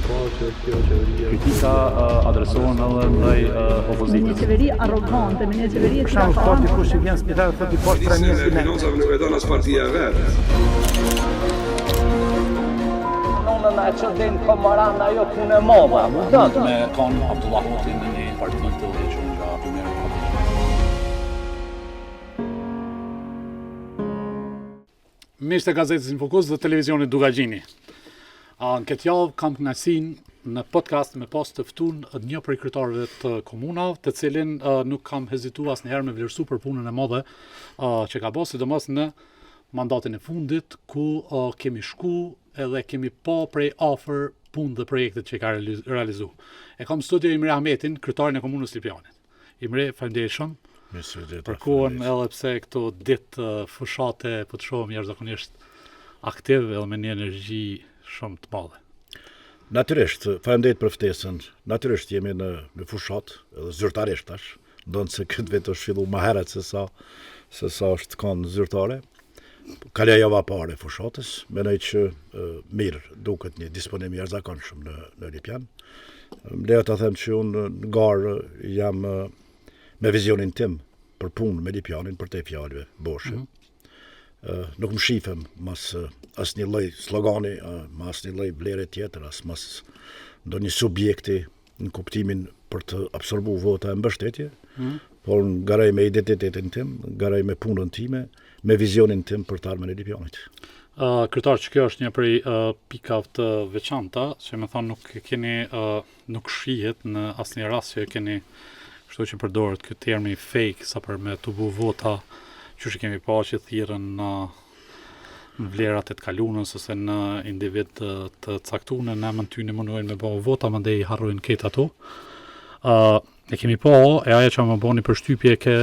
Kritika adresohen edhe ndaj opozitës. Një qeveri arrogante, me një qeveri e cila ka Forti kush i vjen spital thotë i poshtë 3 mjesë ne. Nuk e don as partia e vet. Në na qëndin komaran ajo punë e modha. Me kanë Abdullah Hotin në një parti të udhëhequr nga Primera Miqtë e gazetës në Fokus dhe televizionit Dugagjini. Në këtë javë kam kënaqësinë në podcast me pas të ftuar një prej kryetarëve të komunave, të cilin nuk kam hezituar asnjëherë me vlerësu për punën e madhe që ka bërë, sidomos në mandatin e fundit, ku kemi shku edhe kemi pa prej afër punë dhe projektet që ka realizu. E kam studio Imre Ahmetin, kryetarin e komunës Lipjanit. Imre, faleminderit shumë për kohën, edhe pse këto ditë fushate po të shohim jashtëzakonisht aktiv edhe me një energji shumë të madhe. Natyrisht, faleminderit për ftesën. Natyrisht jemi në fushat, edhe zyrtarisht tash, ndonë se këtë vetë është fillu më herët se sa është kanë zyrtare. Kalja java pare fushatës, menoj që mirë duket një disponim jashtëzakonshëm në Lipjan. Leja ta them që unë në garë jam me vizionin tim për punë me Lipjanin për te fjalëve boshe. Nuk më shifem mas asnjë lloj slogani, mas asnjë lloj vlere tjetër, mas ndonjë subjekti në kuptimin për të absorbu vota e mbështetje, por garaj me identitetin tim, garaj me punën time, me vizionin tim për të ardhmen e Lipjanit. Kryetar, që kjo është një prej pikave të veçanta, që më thonë nuk shihet në asnjë rast që keni, kështu që përdoret ky termi fake sa për me të bu vota, që kemi pa që thirrën në vlerat e të kalunës ose në individ të caktuar, në emën tyne mundohen me bëu vota, mandej harrojnë këtë ato. E kemi pa, e ajo që më bëni përshtypje ke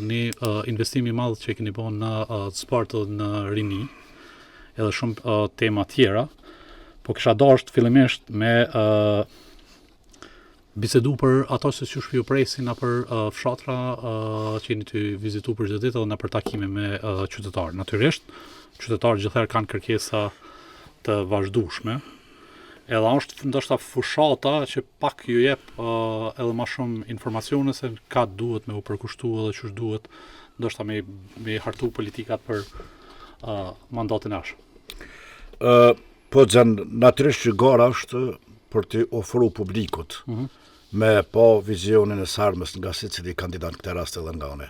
një investim i madh që keni bën në sport dhe në rini, edhe shumë tema tjera, po kisha dashur fillimisht me bisedu për ato se që shpiju presin në për fshatra që jeni të vizitu për gjithë ditë edhe në për takime me qytetarë. Natyrisht, qytetarë gjithherë kanë kërkesa të vazhdueshme, edhe është ndoshta fushata që pak ju jep edhe më shumë informacione se ka duhet me u përkushtu edhe që duhet ndoshta me hartu politikat për mandatin e ardhshëm. Po natyrisht që gara është për të ofru publikut me pa vizionin e sarmës nga secili kandidat, këtë rast edhe nga une.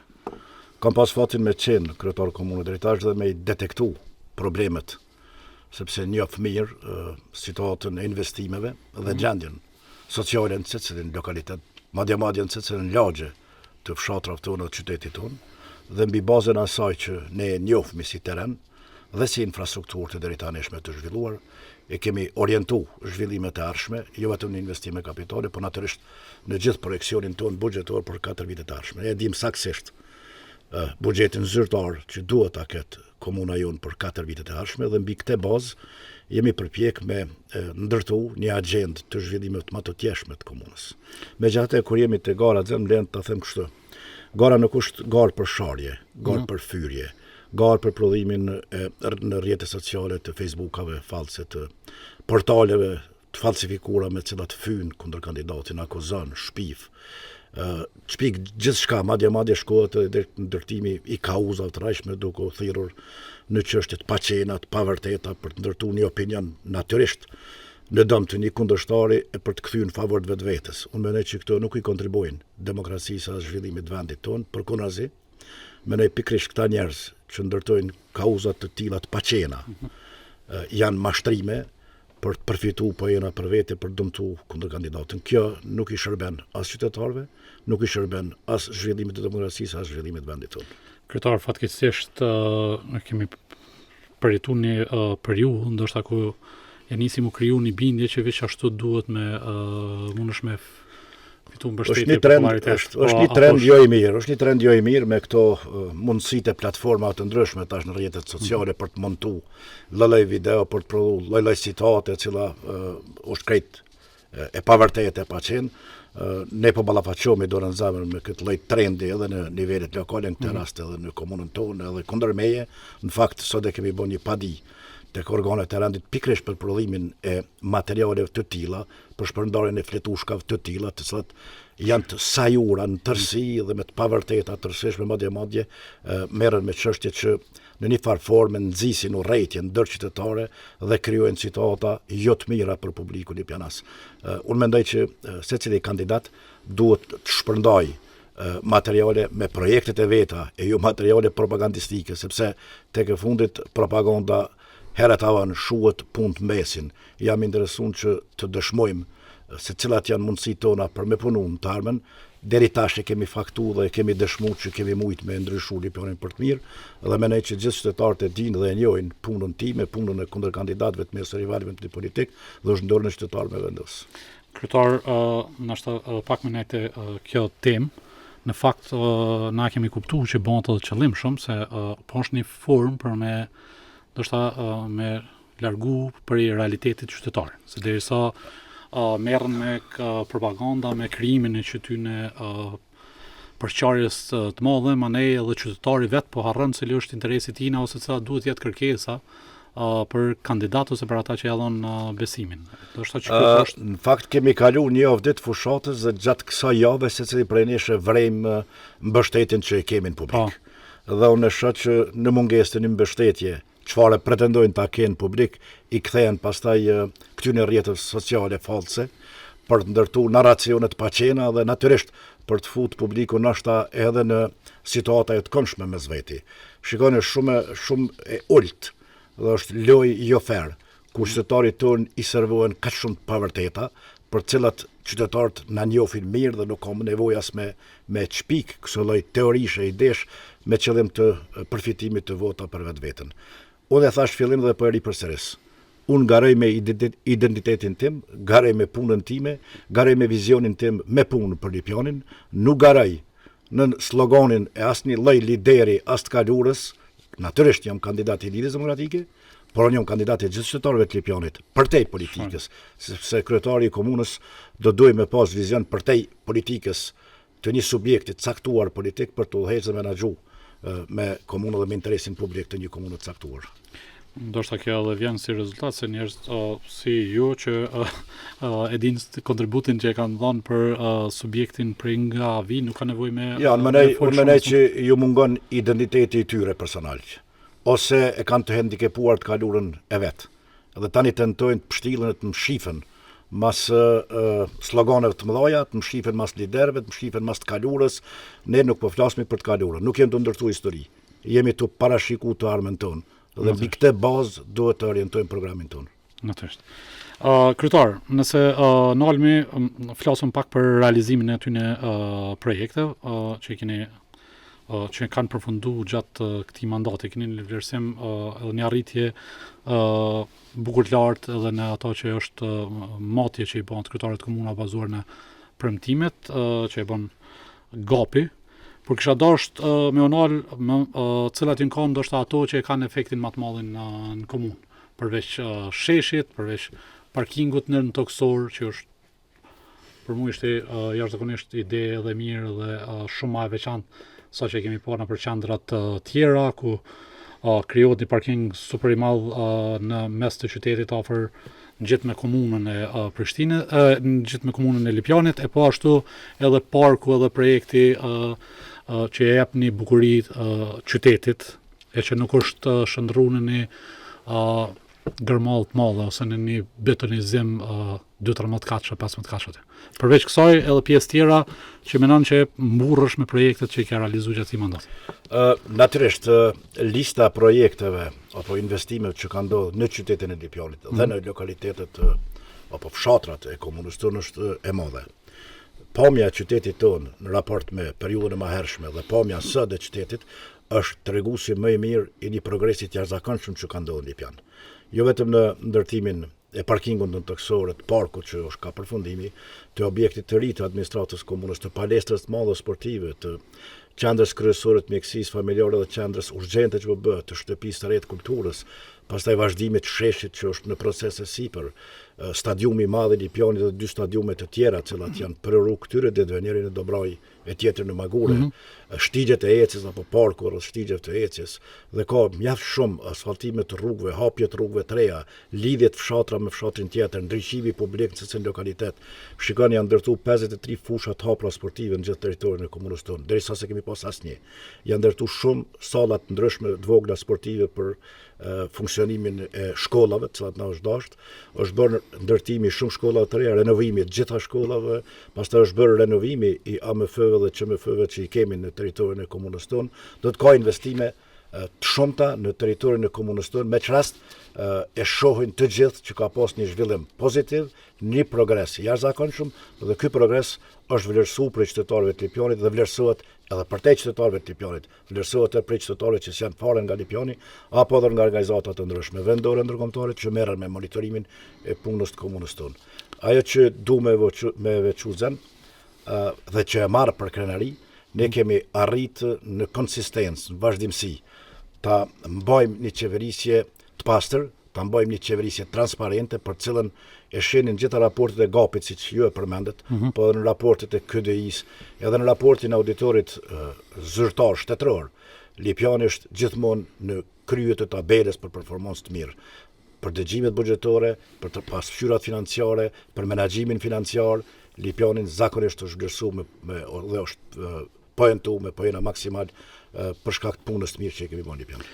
Kam pas fatin me qenë kryetar komunë drejtash dhe me i detektu problemet, sepse njoh mirë situatën e investimeve dhe gjendjen sociale në secilin lokalitet, madje në secilin lagje të fshatrave tonë të qytetit tonë, dhe mbi bazën e asaj që ne njohmi si teren dhe si infrastrukturë të drejtaneshme të zhvilluar, e kemi orientu zhvillimet e ardhshme, jo vetëm në investime kapitale, por natyrisht në gjithë projeksionin tonë buxhetor për 4 vitet e ardhshme. Ne dim saktësisht buxhetin zyrtar që duhet ta ketë komuna jonë për 4 vitet e ardhshme dhe mbi këtë bazë jemi përpjek me ndërtu një agjendë të zhvillimit më të tjeshme të komunës. Megjithatë, kur jemi te gara, më lehen ta them kështu. Gara nuk është garë për sharje, garë për fyrje, garë për prodhimin në rrjetet sociale të Facebookave false, të portaleve të falsifikura me cilat fynë kundër kandidatin, akuzon, shpif, shpik gjithçka, madje shkohet edhe ndërtimi i kauzave të rrajshme duke u thirrur në çështje të paqena, të pavërteta për të ndërtuar një opinion natyrisht në dëm të një kundërshtari e për të kthyer në favor të vetvetes. Unë mendoj që këto nuk i kontribuojnë demokracisë as zhvillimit të vendit tonë, përkundrazi, mendoj pikërisht këta njerëz që ndërtojnë kauzat të tilla të paqena janë mashtrime për të përfituar po jena për vete për dëmtu kundër kandidatin. Kjo nuk i shërben as qytetarëve, nuk i shërben as zhvillimit të demokracisë, as zhvillimit të vendit tonë. Kryetar, fatkeqësisht kemi përjetuar një periudhë ndoshta ku e nisim u kriju një bindje që veç ashtu duhet me mundesh me fitu mbështetje popularitet. Është një trend jo i mirë, është një trend jo i mirë me këto mundësitë e platformave të ndryshme tash në rrjetet sociale për të montu lloj video, për të prodhuar lloj citate, e cila është krejt e pavërtetë e paqen. Ne po ballafaqohemi dorën në zemër me këtë lloj trendi edhe në nivelet lokale, në këtë rast edhe në komunën tonë, edhe kundër meje. Në fakt sot e kemi bën një padi tek organet e rendit pikërisht për prodhimin e materialeve të tilla, për shpërndarjen e fletushkave të tilla, të cilat janë të sajura në tërësi dhe me të pavërteta tërësishme madje merren me çështje që në një farë forme nxisin urrëtitjen ndërqytetare dhe krijojnë situata jo të mira për publikun lipjanas. Unë mendoj që secili kandidat duhet të shpërndajë materiale me projektet e veta e jo materiale propagandistike, sepse tek e fundit propaganda herët avan shuhet punë të mesin. Jam interesuar që të dëshmojmë se cilat janë mundësitë tona për me punu në të ardhmen. Deri tash e kemi faktu dhe kemi dëshmuar që kemi mujt me ndryshu Lipjanin për të mirë, dhe mendoj që gjithë qytetarët e dinë dhe e njohin punën time, punën e kundërkandidatëve të mes rivalëve të politik dhe është ndorë në qytetarë me vendos. Kryetar, nështë pak më nejtë kjo temë, në fakt na kemi kuptuar që bën të qëllimshëm se po është një formë për me largu për realitetit qytetar. Se derisa merren me propaganda, me krijimin e qytyne përqarjes të mëdha, manej edhe qytetari vet po harron se është interesi tina ose sa duhet jetë kërkesa për kandidat ose për ata që ja dhon besimin. Në fakt kemi kalu një javë ditë fushatës dhe gjatë kësaj jave secili prej nesh e vrejmë mbështetjen që e kemi në publik. Dhe unë shoh që në mungesë të një mbështetje çfarë pretendojnë ta kenë publik, i kthehen pastaj këtyre rrjeteve sociale false për të ndërtuar narracione të paqena dhe natyrisht për të futur publikun ndoshta edhe në situata të këndshme mes veti. Shikoni shumë e ulët dhe është lojë jo fair, ku qytetarit tonë i servohen kaq shumë të pavërteta, për cilat qytetarët na njohin mirë dhe nuk kam nevojë as me çpik kësaj lloj teorishe idesh me qëllim të përfitimit të vota për vetveten. Unë e thash fillim dhe po e ri përsëris. Unë garoj me identitetin tim, garoj me punën time, garoj me vizionin tim me punë për Lipjanin, nuk garoj në sloganin e asnjë lloj lideri as të kalurës. Natyrisht jam kandidat i Lidhjes Demokratike, por unë jam kandidat i gjithë qytetarëve të Lipjanit, përtej politikës, sepse kryetari i komunës do duhet me pas vizion përtej politikës të një subjekti të caktuar politik për të udhëhequr dhe menaxhu me komunën dhe me interesin publik të një komune të caktuar. Ndoshta kjo edhe vjen si rezultat se njerëz si ju që e dinë kontributin që e kanë dhënë për subjektin prej nga vi, nuk ka nevojë me unë mendoj që ju mungon identiteti i tyre personal, ose e kanë të hendikepuar të kalurën e vet. Dhe tani tentojnë të pështillen të mshifen mas sloganeve të mëdha, të mshifen mas liderëve, të mshifen mas të kalurës. Ne nuk po flasim për të kalurën, nuk jemi të ndërtuar histori. Jemi të parashikuar të ardhmen tonë. Dhe mbi këtë bazë duhet të orientojmë programin tonë. Natyrisht. Kryetar, nëse nalmi flasëm pak për realizimin e atyne projekte që kanë përfunduar gjatë këtij mandati, keni në vlerësim edhe një arritje bukur të lartë edhe në ato që është matje që i bën kryetarët e komuna bazuar në premtimet që i bën GAPi. Por kisha dashur me onal cilat janë kanë ndoshta ato që e kanë efektin më të madhin në komunë, përveç sheshit, përveç parkingut në toksor, që është për mua ishte jashtëzakonisht ide edhe mirë dhe shumë më e veçantë sa që kemi parë për qendrat tjera ku krijohet një parking super i madh në mes të qytetit afër gjithë me komunën e Prishtinës, gjithë me komunën e Lipjanit, e po ashtu edhe parku edhe projekti që e jep një bukuri qytetit, e që nuk është shndruar në një gërmall të madhe ose në një betonizim 2-13 katëshe, 15 katëshe. Përveç kësaj edhe pjesë tjera që mendon që mburrësh me projektet që i ka realizuar gjatë mandatit. Natyrisht lista projekteve apo investimeve që kanë ndodhur në qytetin e Lipjanit dhe në lokalitetet apo fshatrat e komunës tonë është e madhe. Pamja e qytetit tonë në raport me periudhën e mëhershme dhe pamja sot e qytetit është treguesi më i mirë i një progresi të jashtëzakonshëm që ka ndodhur në Lipjan. Jo vetëm në ndërtimin e parkingut në toksorët, parku që është ka përfundimi, të objektit të ri të administratës komunës, të palestrës të madhe sportive, të qendrës kryesore të mjekësisë familjare dhe qendrës urgjente që po bëhet, të shtëpisë së re të kulturës, pastaj vazhdimit të sheshit që është në proces e sipër, stadiumi i madh i Lipjanit dhe 2 stadiume të tjera, të cilat janë prerru këtyre ditëve, njëri në Dobraj e tjetër në Magure, shtigjet e ecjes apo parku rreth shtigjet të ecjes, dhe ka mjaft shumë asfaltime të rrugëve, hapje të rrugëve të reja, lidhje të fshatra me fshatrin tjetër, ndriçimi publik në secilin lokalitet. Shikoni, janë ndërtuar 53 fusha të hapura sportive në gjithë territorin e komunës tonë, derisa se kemi pas asnjë. Janë ndërtuar shumë salla të ndryshme të vogla sportive për funksionimin e shkollave, të cilat na është dashur. Është bërë ndërtimi shumë shkollave të reja, renovimi të gjitha shkollave, pastaj është bërë renovimi i AMF-ve dhe QMF-ve që i kemi në territorin e komunës tonë. Do të ka investime të shumta në territorin e komunës tonë, me që rast e shohin të gjithë që ka pas një zhvillim pozitiv, një progres i jashtëzakonshëm, dhe ky progres është vlerësuar për qytetarëve të Lipjanit dhe vlerësohet edhe për te qytetarëve të Lipjanit, vlerësohet edhe për qytetarëve që janë fare nga Lipjani apo edhe nga organizata të ndryshme vendore ndërkombëtare që merren me monitorimin e punës të komunës tonë. Ajo që du me veçu zën dhe që e marrë për krenari, ne kemi arritë në konsistencë, në vazhdimsi, ta mbajmë një qeverisje të pastër, ta mbajmë një qeverisje transparente për cilën e shenin gjitha raportet e GAP-it, siç ju e përmendet, po edhe në raportet e KDI-s, edhe në raportin e auditorit zyrtar shtetëror. Lipjani është gjithmonë në krye të tabeles për performancë të mirë, për dëgjimet buxhetore, për të pasfyrat financiare, për menaxhimin financiar. Lipjanin zakonisht është vlerësuar dhe është pajëntuar me pajëna maksimal për shkak të punës të mirë që e kemi bërë në Lipjan.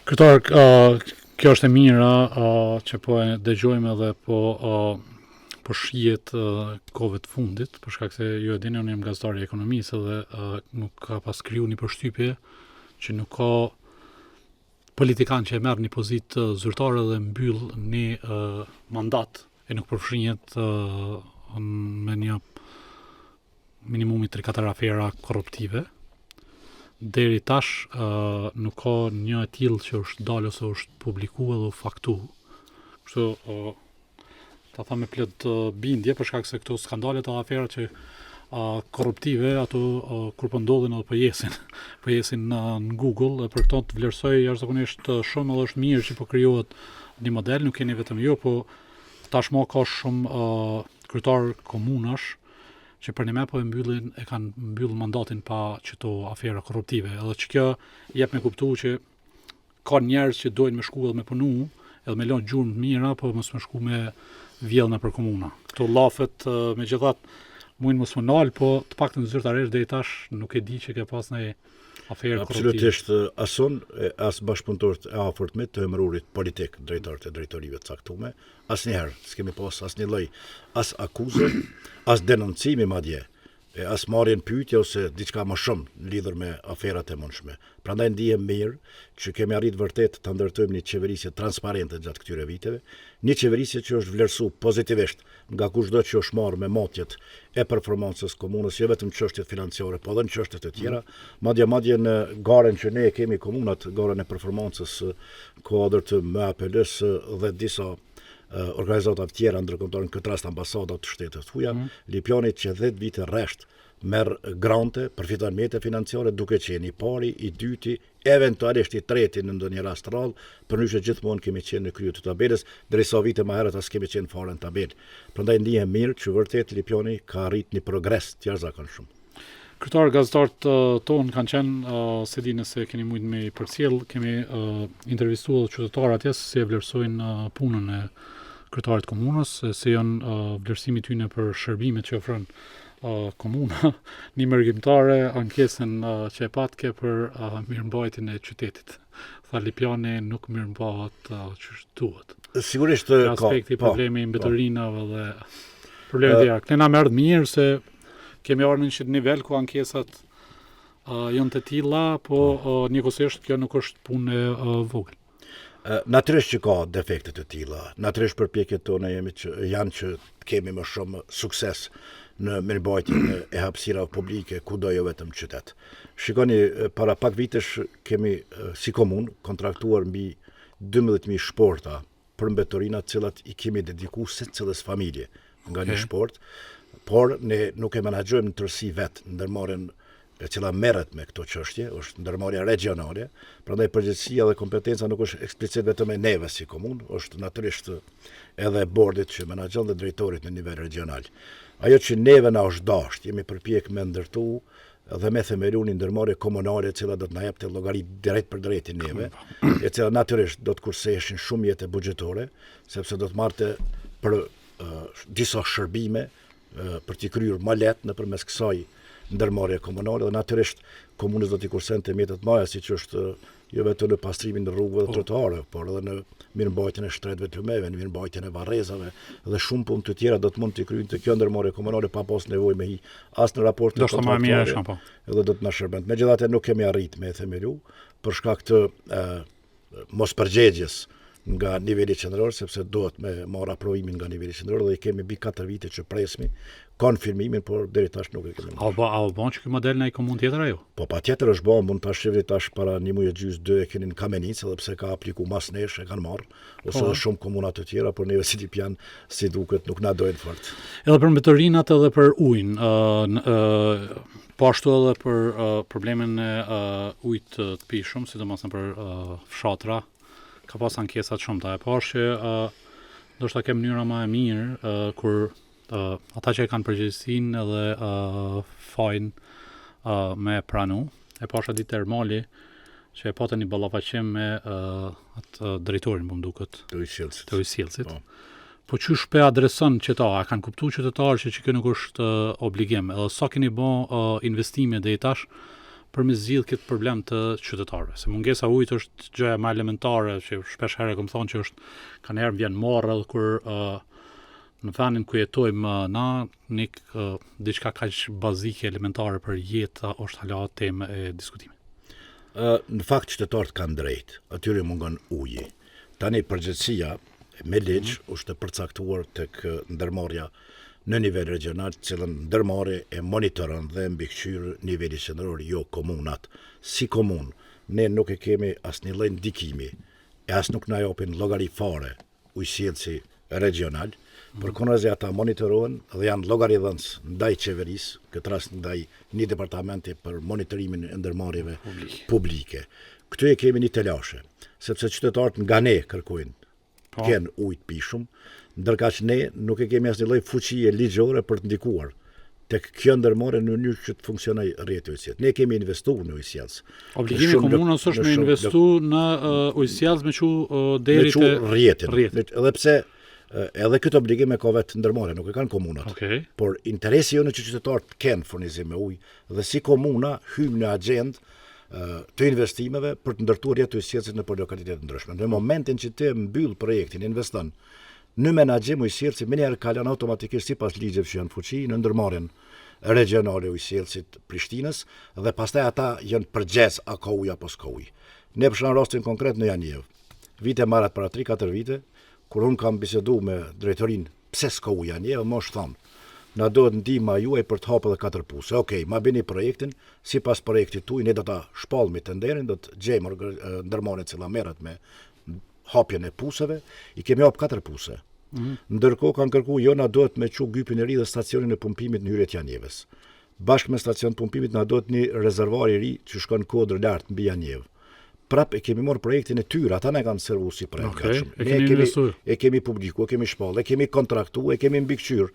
Kryetar, kjo është e mira që po e dëgjojmë edhe po shihet kohëve të fundit, për shkak se ju e dini, unë jam gazetar i ekonomisë dhe nuk ka pas kriju një përshtypje që nuk ka politikan që e merr një pozitë zyrtare dhe mbyll një mandat e nuk përfshihet me një minimumi 3-4 afera korruptive. Deri tash nuk ka një e tillë që është dalë ose është publikuar dhe u faktuar. Kështu ta them me plot bindje, për shkak se këto skandale të afera që korruptive, ato kur po ndodhin edhe po jesin në Google, për këto të vlerësoj jashtëzakonisht shumë, edhe është mirë që po krijohet një model, nuk keni vetëm jo, po tashmë ka shumë kryetar komunash që për një me po e kanë mbyllë mandatin pa qëto afera korruptive, edhe që kjo jep me kuptu që ka njerëz që dojnë me shku edhe me punu, edhe me lënë gjurmë të mira, po mos me shku me vjellna për komuna. Këto lafet me gjithat mujnë mos më nalë, po të paktën zyrtarisht deri tash nuk e di që ke pas një aferë korruptive. Absolutisht ason, as bashkëpunëtorët e afërt me të emërurit politik, drejtarët e drejtorive të caktume, asnjëherë s'kemi pas asnjë lloj as akuzë, as denoncimi madje, as marrjen pyetje ose diçka më shumë lidhur me aferat e mundshme. Prandaj ndihem mirë që kemi arritë vërtet të ndërtojmë një qeverisje transparente gjatë këtyre viteve, një qeverisje që është vlerësuar pozitivisht nga kushdo që është marrë me motjet e performancës komunës, jo vetëm çështjet financiare, po edhe në çështjet e tjera, madje në garën që ne kemi komunat, garën e performancës, kuadër të MAPL-s dhe disa organizata të tjera ndërkombëtare, në këtë rast ambasadat të shtetit huaja, Lipjani që 10 vite rresht merr grante, përfiton mjete financiare duke qenë i pari, i dyti, eventualisht i treti në ndonjë rast rrallë, përndryshe gjithmonë kemi qenë në krye të tabelës, derisa vite më herët as kemi qenë fare në tabelë. Prandaj ndihem mirë që vërtet Lipjani ka arrit një progres të jashtëzakonshëm. Kryetar, gazetarët tonë kanë qenë, se di nëse keni mujtë me i përcjell, kemi intervistuar qytetarë atjes se e vlerësojnë punën e kryetarit komunës, se janë vlerësimi tyne për shërbimet që ofron komuna, një mërgjimtare ankesën që e patke për mirëmbajtjen e qytetit. Tha Lipjani nuk mirëmbahet që duhet. Sigurisht aspekti problemi mbetërinave dhe probleme tjera. Këtë na merr mirë se kemi ardhur në një nivel ku ankesat janë të tilla, po njëkohësisht kjo nuk është punë e vogël. Natyrisht që ka defekte të tilla. Natyrisht përpjekjet tona janë që kemi më shumë sukses në mirëmbajtjen e hapësirave publike kudo jo vetëm qytet. Shikoni, para pak vitesh kemi si komunë kontraktuar mbi 12.000 shporta për mbetërina të cilat i kemi dedikuar secilës familje nga një shport, por ne nuk e menaxhojmë në tërësi vetë, ndërmarrin e cila merret me këto çështje, është ndërmarrja regionale, prandaj përgjegjësia dhe kompetenca nuk është eksplicit vetëm e neve si komunë, është natyrisht edhe bordit që menaxhon dhe drejtorit në nivel regional. Ajo që neve na është dashur, jemi përpjek me ndërtu dhe me themelu një ndërmarrje komunale e cila do të na jepte llogari drejt për drejt i neve, e cila natyrisht do të kurseheshin shumë jetë buxhetore, sepse do të marrte për disa shërbime për t'i kryer më lehtë nëpërmes kësaj ndërmarrje komunale dhe natyrisht komunës do t'i kursente mjetet maja, siç është jo vetëm në pastrimin e rrugëve dhe trotuareve, por edhe në mirëmbajtjen e shtretëve të humeve, në mirëmbajtjen e varrezave dhe shumë punë të tjera do të mund t'i kryejnë të kjo ndërmarrje komunale pa pas nevojë me hi as në raport të kontraktuale. Edhe do të na shërbente. Megjithatë nuk kemi arritë me themelu për shkak të mospërgjegjes nga niveli qendror, sepse duhet me marr aprovimin nga niveli qendror dhe i kemi mbi 4 vite që presmi konfirmimin, por deri tash nuk e kemi. A bën që ky model në një komunë tjetër ajo? Po patjetër është bën, mund ta shihni tash para një muaji gjys 2 e keni në Kamenic, edhe pse ka aplikuar mas nesh e kanë marrë, ose edhe shumë komuna të tjera, por neve si Lipian si duket nuk na dojnë fort. Edhe për mbetërinat edhe për ujin, po ashtu edhe për problemin e ujit të pishëm, sidomos për fshatra, ka pas ankesat shumëta. E pash që ndoshta ke mënyra më e mirë kur ata që e kanë përgjegjësinë edhe fajin me pranu. E pasha ditë termali që e patën një ballafaqim me atë drejtorin, më duket, të ujësjellësit. Po çysh pe adreson qytetarë, a kanë kuptuar qytetarët që kjo nuk është obligim, edhe sa keni bën investime deri tash për me zgjidh këtë problem të qytetarëve. Se mungesa ujit është gjëja më elementare që shpesh herë kam thonë që është kanë herë vjen morrë kur në vendin ku jetojmë na nik diçka kaq bazike elementare për jetë është hala temë e diskutimit. Në fakt qytetarët kanë drejt, atyre mungon uji. Tani përgjegjësia me ligj është përcaktuar tek ndërmarrja në nivel regional, cilën ndërmarrje e monitoron dhe mbikëqyr niveli qendror, jo komunat. Si komunë, ne nuk e kemi asnjë lloj ndikimi, e as nuk na japin llogari fare ujësjellësi regional, përkundazi ata monitorohen dhe janë llogaridhënës ndaj qeverisë, këtë rast ndaj një departamenti për monitorimin e ndërmarrjeve publike. Këtu e kemi një telashe, sepse qytetarët nga ne kërkojnë ken ujë të pishëm, ndërkaq ne nuk e kemi asnjë lloj fuqie ligjore për të ndikuar tek kjo ndërmarrje në mënyrë që të funksionojë rrjeti ujësjellës. Ne kemi investuar në ujësjellës. Obligimi i komunës është me investu në ujësjellës me çu deri te rrjetin. Edhe pse edhe këtë obligim e ka vetë ndërmarrja, nuk e kanë komunat. Por interesi jonë që qytetarët kenë furnizim me ujë dhe si komuna hyjmë në agjendë të investimeve për të ndërtuar rrjet ujësjellësit në lokalitete ndryshme. Në momentin që ti mbyll projektin, investon në menaxhim ujësjellësi, menjëherë kalon automatikisht sipas ligjeve që janë fuqi në ndërmarrjen regionale ujësjellësit Prishtinës dhe pastaj ata janë përgjegjës a ka ujë apo s'ka ujë. Ne për shkak rastin konkret në Janiev, vite marrat para 3-4 vite, kur un kam biseduar me drejtorinë pse s'ka ujë Janiev, më është thonë na duhet ndihma juaj për të hapur edhe 4 puse. Okej, ma bëni projektin, sipas projektit tuaj ne do ta shpallmi tenderin, do të gjejmë ndërmarrjen që merret me hapjen e puseve, i kemi hap 4 puse. Ndërkohë kanë kërkuar jo na duhet me çu gypin e ri dhe stacionin e pumpimit në hyrje të Janievës. Bashkë me stacion pumpimit na duhet një rezervuar i ri që shkon kodër lart mbi Janiev. Prap e kemi marrë projektin e tyre, ata na kanë servuar si projekt. E kemi publikuar, e kemi shpallë, e kemi kontraktuar, e kemi mbikëqyr.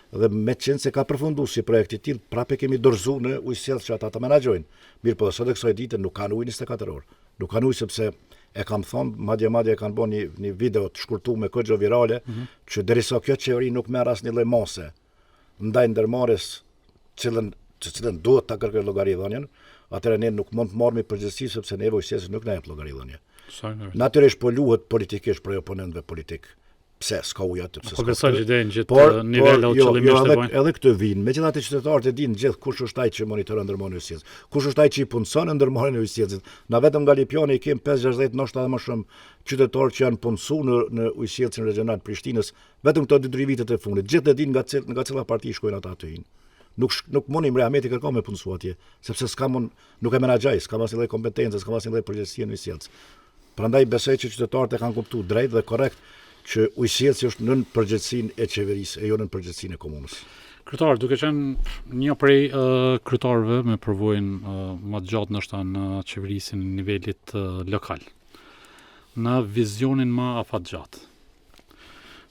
Dhe me qenë se ka përfunduar si projekt i tillë, prapë kemi dorëzuar në ujësjellës që ata ta menaxhojnë. Mirë, po sot kësaj dite nuk kanë ujë 24 orë. Nuk kanë ujë sepse e kam thonë, madje kanë bën një video të shkurtuar me kogjo virale, që derisa kjo qeveri nuk merr asnjë lloj mase ndaj ndërmarrjes cilën duhet ta kërkojë llogaridhënien, atëherë ne nuk mund të marrim përgjegjësi sepse ne ujësjellës nuk na jep llogaridhënie. Natyrisht po luhet politikisht për oponentëve politik. Pse s'ka ujë aty, pse s'ka. Po besoj që deri gjithë nivele qëllimisht të bëjnë. Edhe këtë vinë, megjithatë qytetarët e dinë gjithë kush është ai që monitoron ndërmarrjen e ujësjellës, kush është ai që i punson ndërmarrjen e ujësjellës. Na vetëm nga Lipiani i kemi 5-60, ndoshta edhe më shumë qytetarë që janë punsuar në ujësjellësin regional Prishtinës, vetëm këto 2-3 vitet e fundit. Gjithë e dinë nga cila parti shkojnë ata aty. Nuk mundi Mrehmeti kërkon me punsu atje, sepse nuk e menaxhoj, s'ka asnjë lloj kompetencë, s'ka asnjë lloj përgjegjësie në ujësjellës. Prandaj besoj që qytetarët e kanë kuptuar drejt dhe korrekt që ujësjellsi është nën përgjegjësinë e qeverisë e jo nën përgjegjësinë e komunës. Kryetar, duke qenë një prej kryetarëve me përvojën më të gjatë ndoshta në qeverisjen e nivelit lokal, në vizionin më afatgjatë,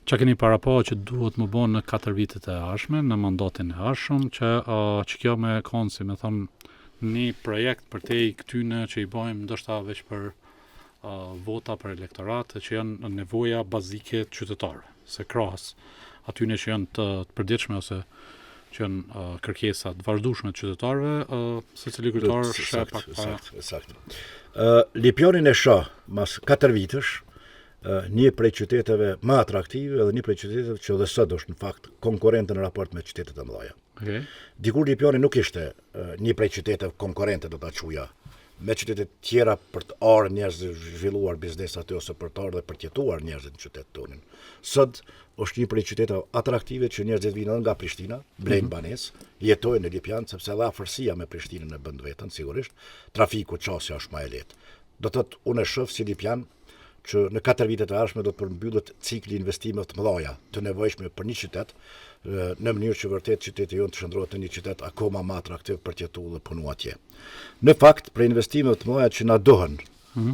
që keni para pa që duhet më bënë në 4 vitet e ardhshme, në mandatin e ardhshëm, që kjo me kanë, si me thënë, një projekt për te i këtyne që i bëjmë ndoshta veç për vota për elektorate që janë nevoja bazike të qytetarëve, se krahas atyne që janë të përditshme ose që janë kërkesa të vazhdueshme të qytetarëve, secili kryetar sheh pak para. Sakt. Lipjanin e shoh mas 4 vitësh, një prej qyteteve më atraktive dhe një prej qyteteve që dhe sot është në fakt konkurrente në raport me qytetet e mëdha. Okay. Dikur Lipjani nuk ishte një prej qyteteve konkurrente, do ta quaja, me qytetet tjera për të arë njerëz të zhvilluar biznes aty ose për të arë dhe për të jetuar njerëzit në qytetin tonin. Sot është një prej qyteteve atraktive që njerëzit vinë nga Prishtina, blejnë banesë, jetojnë në Lipjan sepse dha afërsia me Prishtinën e bën vetën sigurisht, trafiku qasja është më e lehtë. Do thotë unë e shoh si Lipjan që në 4 vitet e ardhshme do të përmbyllet cikli investimeve të mëdha, të nevojshme për një qytet, në mënyrë që vërtet qyteti jonë të shndrohet në një qytet akoma më atraktiv për të jetuar dhe punu atje. Në fakt, për investimeve të mëdha që na dohen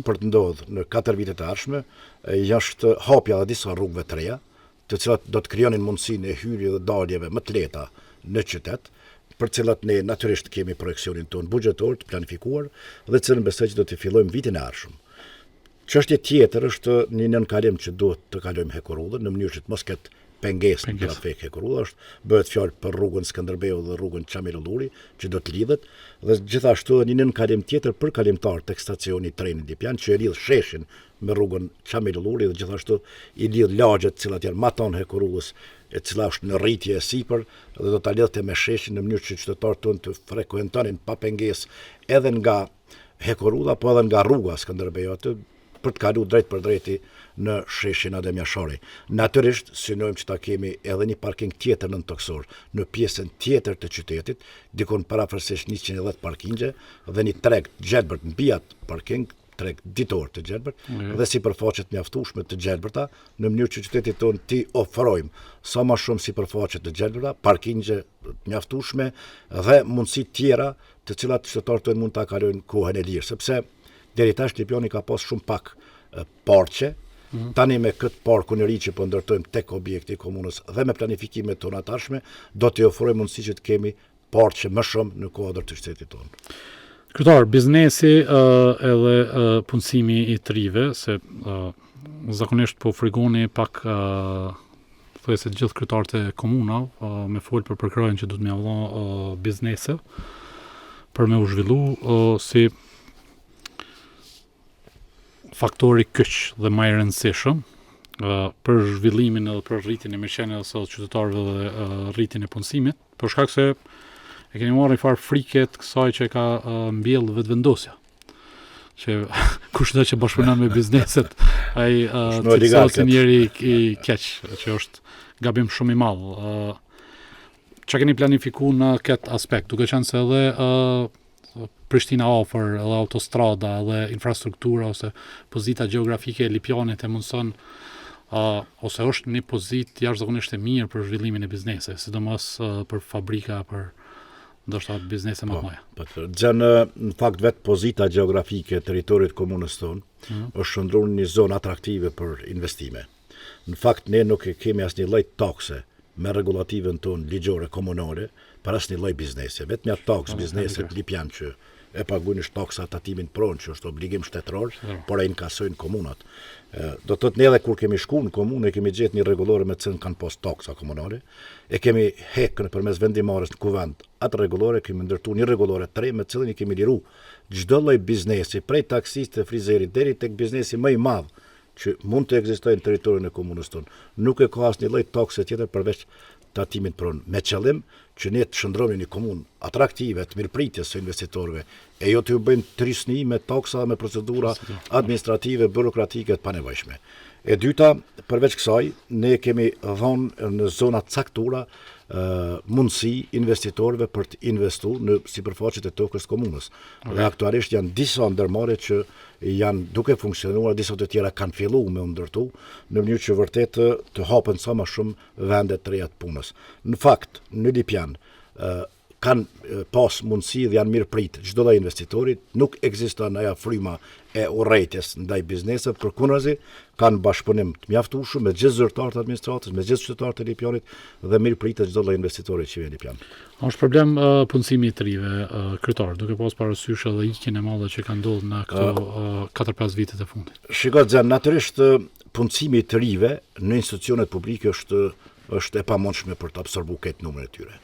për të ndodhur në 4 vitet e ardhshme, është hapja dhe disa rrugëve të reja, të cilat do të krijonin mundësinë e hyrje dhe daljeve më të lehta në qytet, për cilat ne natyrisht kemi projeksionin tonë buxhetor të planifikuar dhe cilën besoj që do të fillojmë vitin e ardhshëm. Çështje tjetër është një nënkalim që duhet të kalojmë Hekurullën në mënyrë që të mos ketë pengesë në trafik Hekurulla, bëhet fjalë për rrugën Skënderbeu dhe rrugën Çamirulluri që do të lidhet dhe gjithashtu një nënkalim tjetër për kalimtar tek stacioni i trenit Lipjan që e lidh sheshin me rrugën Çamirulluri dhe gjithashtu i lidh lagjet të cilat janë maton Hekurullës, e cila është në rritje e sipër dhe do ta lidhte me sheshin në mënyrë që qytetarët tonë të frekuentonin pa pengesë edhe nga Hekurulla po edhe nga rruga Skënderbeu aty për të kaluar drejt për drejti në sheshin Adem Jashari. Natyrisht synojmë që ta kemi edhe një parking tjetër nën toksor në pjesën tjetër të qytetit, dikon parafërsisht 110 parkingje dhe një treg gjelbërt mbi atë parking, treg ditor të gjelbërt dhe sipërfaqe të mjaftueshme të gjelbërta në mënyrë që qytetit tonë t'i ofrojmë sa më shumë sipërfaqe të gjelbërta, parkingje të mjaftueshme dhe mundësi tjera të cilat qytetarët tonë mund ta kalojnë kohën e lirë, sepse deri tash Lipjani ka pas shumë pak parqe. Tani me këtë parkun e ri që po ndërtojmë tek objekti i komunës dhe me planifikimet tona të ardhshme, do t'i ofrojmë mundësi që të kemi parqe më shumë në kuadër të qytetit tonë. Kryetar, biznesi edhe punësimi i trive, se zakonisht po frigoni pak thuajse të gjithë kryetarët e komunave me fol për përkrojën që duhet me avllë biznese për me u zhvillu si faktori kyç dhe më i rëndësishëm për zhvillimin edhe për rritjen e mirëqenies së qytetarëve dhe rritjen e punësimit, për shkak se e keni marrë një farë friket kësaj që ka mbjell vetëvendosja. Që kushdo që bashkëpunon me bizneset, ai cilësohet si njëri i keq, që është gabim shumë i madh. Çka keni planifikuar në këtë aspekt, duke qenë se edhe Prishtina afër, edhe autostrada, edhe infrastruktura ose pozita gjeografike e Lipjanit e mundson ose është një pozitë jashtëzakonisht e mirë për zhvillimin e bizneseve, sidomos për fabrika, për ndoshta biznese më të mëdha. Në fakt vetë pozita gjeografike e territorit komunës tonë është shndruar në një zonë atraktive për investime. Në fakt ne nuk kemi asnjë lloj takse me rregullativën tonë ligjore komunale për asnjë lloj biznesi. Vetëm ja taks bizneset Lipjan që e paguajnë taksa tatimin pronë që është obligim shtetëror, por e inkasojnë komunat. Do të thotë ne edhe kur kemi shkuar në komunë kemi gjetë një rregullore me cilën kanë pas taksa komunale, e kemi hekën përmes vendimarrjes në kuvend. Atë rregullore kemi ndërtuar një rregullore të re me cilën i kemi liru çdo lloj biznesi, prej taksistë të frizerit deri tek biznesi më i madh që mund të ekzistojë në territorin e komunës tonë. Nuk e ka asnjë lloj takse tjetër përveç tatimit pronë, me qëllim që ne të shndrojmë një komunë atraktive të mirëpritjes së investitorëve, e jo të u bëjmë trysni me taksa, me procedura administrative, burokratike të panevojshme. E dyta, përveç kësaj, ne kemi dhënë në zona caktura mundësi investitorëve për të investuar në sipërfaqet e tokës komunës. Dhe aktualisht janë disa ndërmarrje që janë duke funksionuar, disa të tjera kanë filluar me u ndërtu në mënyrë që vërtet të hapen sa më shumë vende të reja të punës. Në fakt, në Lipjan kanë pas mundësi dhe janë mirë prit çdo lloj investitori, nuk ekziston ajo fryma e urrejtjes ndaj biznesit, përkundrazi kanë bashkëpunim të mjaftueshëm me gjithë zyrtarët e administratës, me gjithë qytetarët e Lipjanit dhe mirë pritet çdo lloj investitori që vjen në Lipjan. Është problem punësimi i të rive kryetar, duke pas parasysh edhe ikjen e madhe që ka ndodhur në këto 4-5 vitet e fundit. Shiko Xhan, natyrisht punësimi i të rive në institucionet publike është e pamundshme për të absorbuar këtë numër e tyre.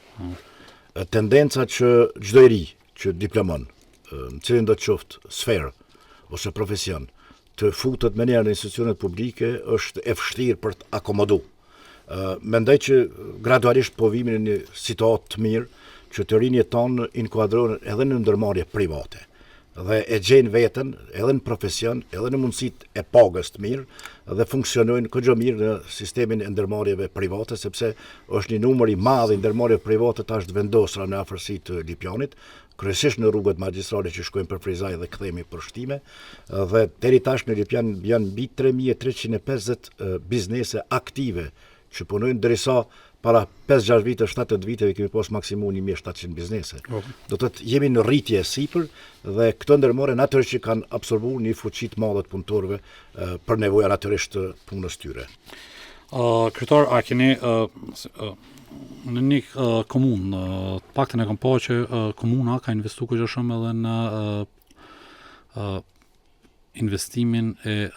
Tendenca që çdo i ri që diplomon, në cilin do të qoftë sferë ose profesion, të futet me njerë në institucionet publike është e vështirë për të akomodu. Mendoj që gradualisht po vimi në një situatë të mirë që të rinjët tonë inkuadrohen edhe në ndërmarrje private dhe e gjejnë veten edhe në profesion, edhe në mundësitë e pagës të mirë dhe funksionojnë këgjë mirë në sistemin e ndërmarrjeve private, sepse është një numër i madh i ndërmarrjeve private tash të vendosura në afërsi të Lipjanit, kryesisht në rrugët magjistrale që shkojnë për Frizaj dhe kthehemi për shtime, dhe deri tash në Lipjan janë mbi 3350 biznese aktive që punojnë, derisa para 5-6 vite, 7-8 viteve kemi pas maksimum 1700 biznese. Do të thotë jemi në rritje e sipër dhe këto ndërmarrje natyrisht që kanë absorbuar një fuqi të madhe të punëtorëve për nevoja natyrisht të punës tyre. Kryetar, a keni në një komunë, të paktën e kam pa që komuna ka investuar këgjë shumë edhe në investimin e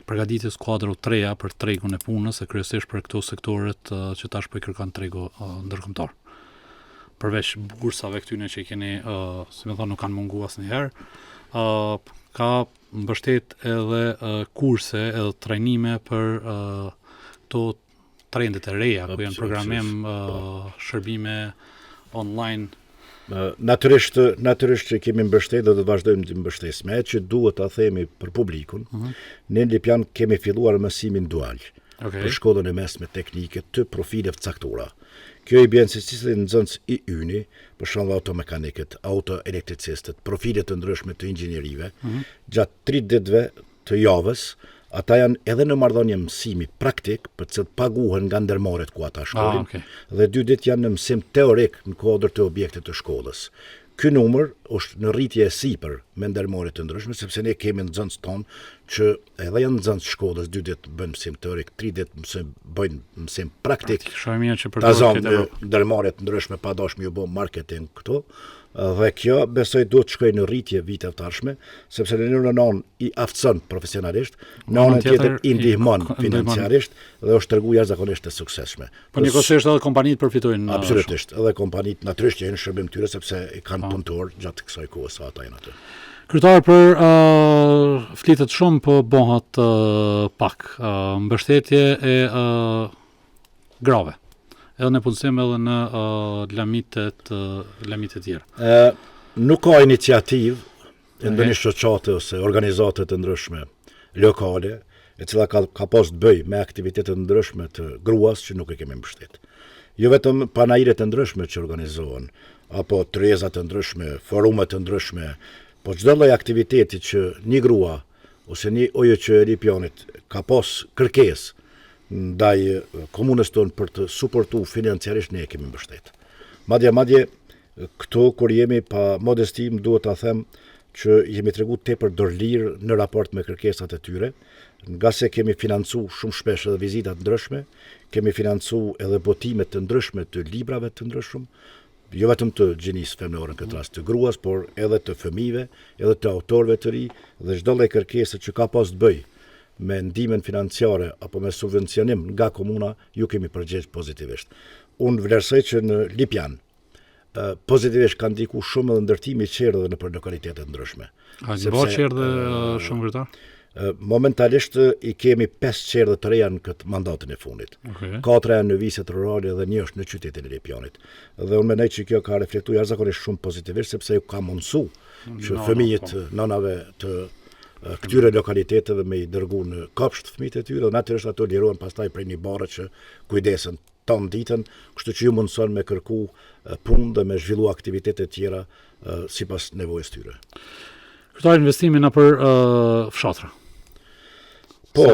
përgatitjes kuadro treja për tregun e punës, e kryesisht për këto sektoret që tash po i kërkon tregu ndërkombëtar. Përveç bursave këtyne që i keni, si më thonë, nuk kanë munguar asnjëherë, ka mbështet edhe kurse edhe trajnime për këto trendet e reja, ku janë programim shërbime online. Natyrisht që kemi mbështet dhe do të vazhdojmë të mbështesim. Që duhet ta themi për publikun, ne në Lipjan kemi filluar mësimin dual për shkollën e mesme teknike të profileve të caktura. Kjo i bën se si nxënës i yni, për shembull automekanikët, autoelektricistët, profile të ndryshme të inxhinierive, gjatë 3 ditëve të javës, ata janë edhe në marrëdhënie mësimi praktik, për të paguhen nga ndërmarrjet ku ata shkolin, dhe 2 ditë janë në mësim teorik në kuadër të objektit të shkollës. Ky numër është në rritje e sipër me ndërmarrje të ndryshme, sepse ne kemi nxënës tonë që edhe janë nxënës shkollës 2 ditë bëjnë mësim teorik, 3 ditë bëjnë mësim praktik. Shumë mirë që përdoret ndërmarrje të ndryshme pa dashur më u bë marketing këto. Dhe kjo besoj duhet të shkojë në rritje vite të ardhshme, sepse në nënon i aftëson profesionalisht, në anën tjetër i ndihmon financiarisht dhe është treguar jashtëzakonisht të suksesshme. Po njëkohësisht edhe kompanitë përfitojnë. Absolutisht, edhe kompanitë natyrisht janë shërbim tyre sepse i kanë punëtor gjatë kësaj kohe sa ata janë aty. Kryetar, për flitet shumë, po bëhat pak mbështetje e grave. Edhe në punësim edhe në lamitet tjera. Nuk ka iniciativë ndonjë shoqate ose organizate të ndryshme lokale, e cila ka pas të bëjë me aktivitete të ndryshme të gruas që nuk e kemi mbështet. Jo vetëm panajire të ndryshme që organizohen, apo tryeza të ndryshme, forume të ndryshme, po çdo lloj aktiviteti që një grua ose një OJQ e Lipjanit ka pas kërkesë ndaj komunës tonë për të suportu financiarisht, ne e kemi mbështet. Madje këto kur jemi pa modestim duhet ta them që jemi tregu tepër dorëlir në raport me kërkesat e tyre, nga se kemi financu shumë shpesh edhe vizita të ndryshme, kemi financu edhe botimet të ndryshme të librave të ndryshëm, jo vetëm të gjinisë femnore në këtë rast, të gruas, por edhe të fëmijëve, edhe të autorëve të ri, dhe çdo lloj kërkese që ka pas të bëjë me ndihmën financiare apo me subvencionim nga komuna, ju kemi përgjigj pozitivisht. Unë vlerësoj që në Lipjan pozitivisht kanë ndikuar shumë edhe ndërtimi i qerdheve në lokalitete të ndryshme. A bëhet qerdhe shumë kryetar? Momentalisht i kemi 5 qerdhe të reja në këtë mandatin e fundit. 4 janë në viset rurale dhe 1 është në qytetin e Lipjanit. Dhe unë mendoj që kjo ka reflektuar jashtëzakonisht shumë pozitivisht, sepse ju ka mundësu që fëmijët nënave të këtyre lokaliteteve me I dërgu në kopsht fëmijët e tyre, dhe natyrisht ato lirohen pastaj prej një bare që kujdesen tonë ditën, kështu që ju mundëson me kërku punë dhe me zhvillu aktivitete tjera sipas nevojës tyre. Kryetar, investimi në për fshatra. Po,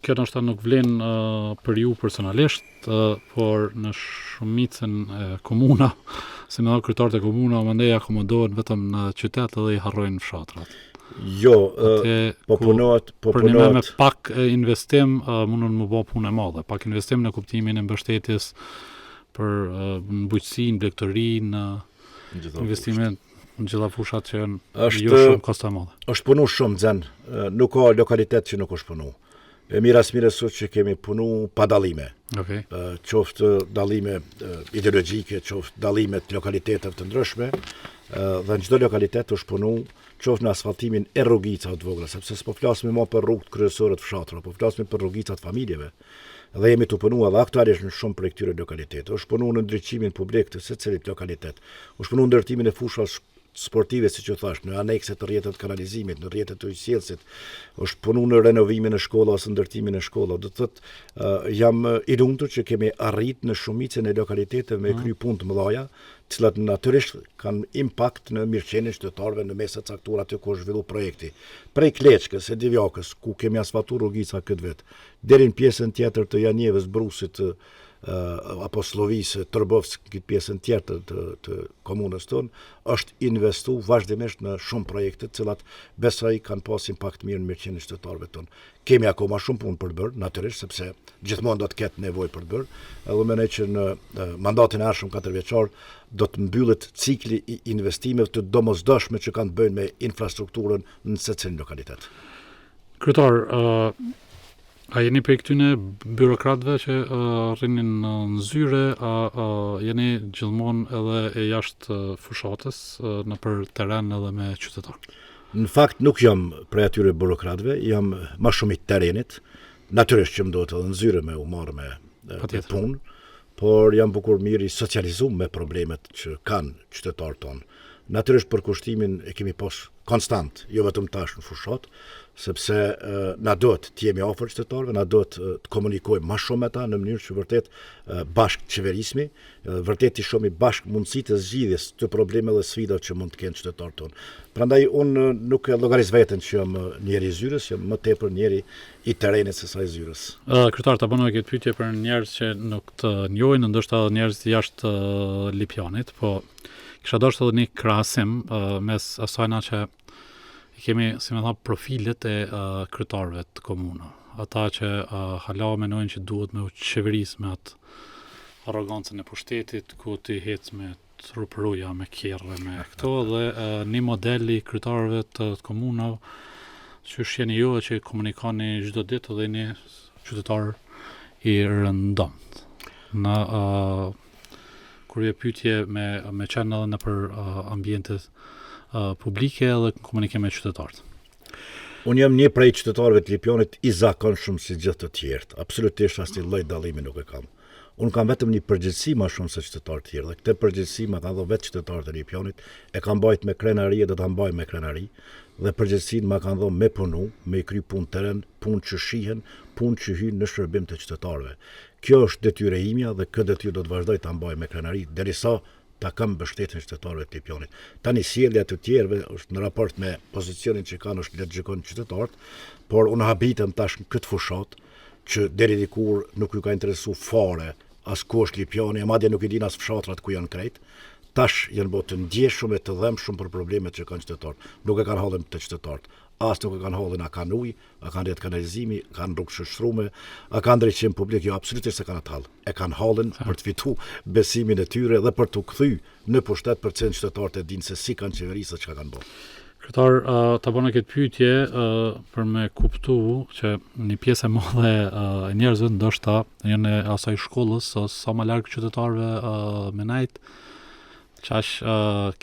Kjo ndoshta nuk vlen për ju personalisht, por në shumicën e komuna, si më dha kryetarët e komuna, mandej akomodohen vetëm në qytet dhe I harrojnë fshatrat. jo, po punohet, Për një me pak investim mundon më bë punë e madhe, pak investim në kuptimin e mbështetjes për bujqësinë, blegtorinë, investimet në gjitha fushat që janë jo shumë kosta madhe. është punu shumë zen, nuk ka lokalitet që nuk është punu. E mira sot që kemi punu pa dallime. Okay. Qoftë dallime ideologjike, qoftë dallime të lokaliteteve të ndryshme, dhe në çdo lokalitet është punu qoftë në asfaltimin e rrugicave të vogla, sepse s'po flasim më për rrugët kryesore të fshatrave, po flasim për rrugicat familjeve. Dhe jemi të punu edhe aktualisht në shumë prej këtyre lokalitete. Është punu në ndriçimin publik të secilit lokalitet. Është punu në ndërtimin e fushave sportive, siç u thash, në anekse të rrjetet të kanalizimit, në rrjetet të ujësjellësit, është punu në renovimin e shkollave ose ndërtimin e shkollave. Do të thotë jam I lumtur që kemi arrit në shumicën e lokaliteteve me kry punë të mëdha, të cilat natyrisht kanë impakt në mirëqenien e qytetarëve në mesa të caktuara aty ku është zhvillu projekti. Prej Kleçkës e Divjakës, ku kemi asfaltuar rrugica këtë vit, deri në pjesën tjetër të Janjevës, Brusit, apo Slovisë, Tërbovsk, këtë pjesën tjetër të komunës tonë, është investu vazhdimisht në shumë projekte, të cilat besoj kanë pas impakt mirë në mirëqenien e qytetarëve tonë. Kemi akoma shumë punë për të bërë, natyrisht, sepse gjithmonë do të ketë nevojë për të bërë, edhe mendoj që në mandatin e ardhshëm 4 vjeçar do të mbyllet cikli I investimeve të domosdoshme që kanë të bëjnë me infrastrukturën në secilin lokalitet. Kryetar, a jeni për këtyne byrokratëve që rrinin në zyre, a jeni gjithmonë edhe e jashtë fushatës në për teren edhe me qytetar? Në fakt nuk jam prej atyre byrokratëve, jam më shumë I terenit, natyrisht që më duhet edhe në zyre me u marrë me punë, por jam bukur mirë I socializuar me problemet që kanë qytetarët tonë. Natyrisht për kushtimin e kemi pas konstant, jo vetëm tash në fushat, sepse na duhet të jemi afër qytetarëve, na duhet të komunikojmë më shumë me ta në mënyrë që vërtet bashkë qeverismi, vërtet të shohim bashkë mundësitë të zgjidhjes të problemeve dhe sfidave që mund të kenë qytetarët tonë. Prandaj unë nuk e llogaris veten që jam njeri I zyrës, jam më tepër njeri I terenit se sa I zyrës. Kryetar, ta bënoj këtë pyetje për njerëz që nuk të njohin, ndoshta njerëz jashtë Lipjanit, po kisha dashur edhe një krahasim mes asajna që I kemi, si më thënë, profilet e kryetarëve të komunave. Ata që hala mendojnë që duhet me u qeverisë me atë arrogancën e pushtetit, ku ti hec me trupruja, me kjerre, me këto, dhe një model I kryetarëve të komunave që jeni ju që komunikoni çdo ditë dhe një qytetar I rëndomt. Në kur je pyetje me qenë edhe në për ambientet publike dhe komunikim me qytetarët. Unë jam një prej qytetarëve të Lipjanit I zakonshëm si gjithë të tjerë. Absolutisht asnjë lloj dallimi nuk e kam. Unë kam vetëm një përgjegjësi më shumë se qytetarët të tjerë. Dhe këtë përgjegjësi ma kanë dhënë vetë qytetarët e Lipjanit, e kanë mbajt me krenari dhe ta mbaj me krenari. Dhe përgjegjësinë ma kanë dhënë me punu, me I kry punë teren, punë që shihen, punë që hyn në shërbim të qytetarëve. Kjo është detyrë imja dhe këtë detyrë do të vazhdoj ta mbaj me krenari derisa ta kam mbështetjen e qytetarëve të Lipjanit. Tani sjellja të tjerëve është në raport me pozicionin që kanë është le të gjykojnë qytetarët, por unë habitem tash në këtë fushat që deri dikur nuk ju ka interesu fare as ku është Lipjani, madje nuk I din as fshatrat ku janë krejt. Tash janë bërë të ndjeshëm e të dhëmshëm për problemet që kanë qytetarët. Nuk e kanë hallin të qytetarët. As nuk e kanë hallin, a kanë ujë, a kanë rrjet kanalizimi, a kanë rrugë shështrume, a kanë drejtësim publik, jo absolutisht se kanë atë hall. E kanë hallin për të fitu besimin e tyre dhe për të kthy në pushtet për të qytetarët e dinë se si kanë qeverisë çka kanë bërë. Kryetar, ta bëna këtë pyetje për me kuptu që një pjesë e madhe e njerëzve ndoshta janë e asaj shkollës sa më larg qytetarëve me najt, qash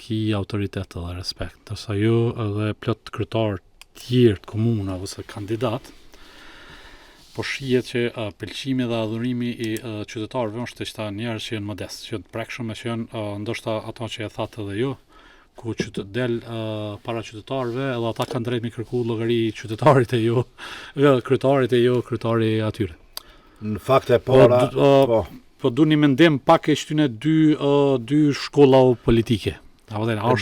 ki autoritet dhe respekt. Tërsa ju edhe plot kryetar tjerë të komuna ose kandidat, po shihet që pëlqimi dhe adhurimi I qytetarëve është të njerëz që janë modest, që janë të prekshëm, që janë ndoshta ato që e thatë edhe ju, ku del para qytetarëve, edhe ata kanë drejt me kërku llogari qytetarit e jo, kryetarit e jo kryetari atyre. Në fakt e para, Po du një mendim pak e shtyne dy shkolla politike.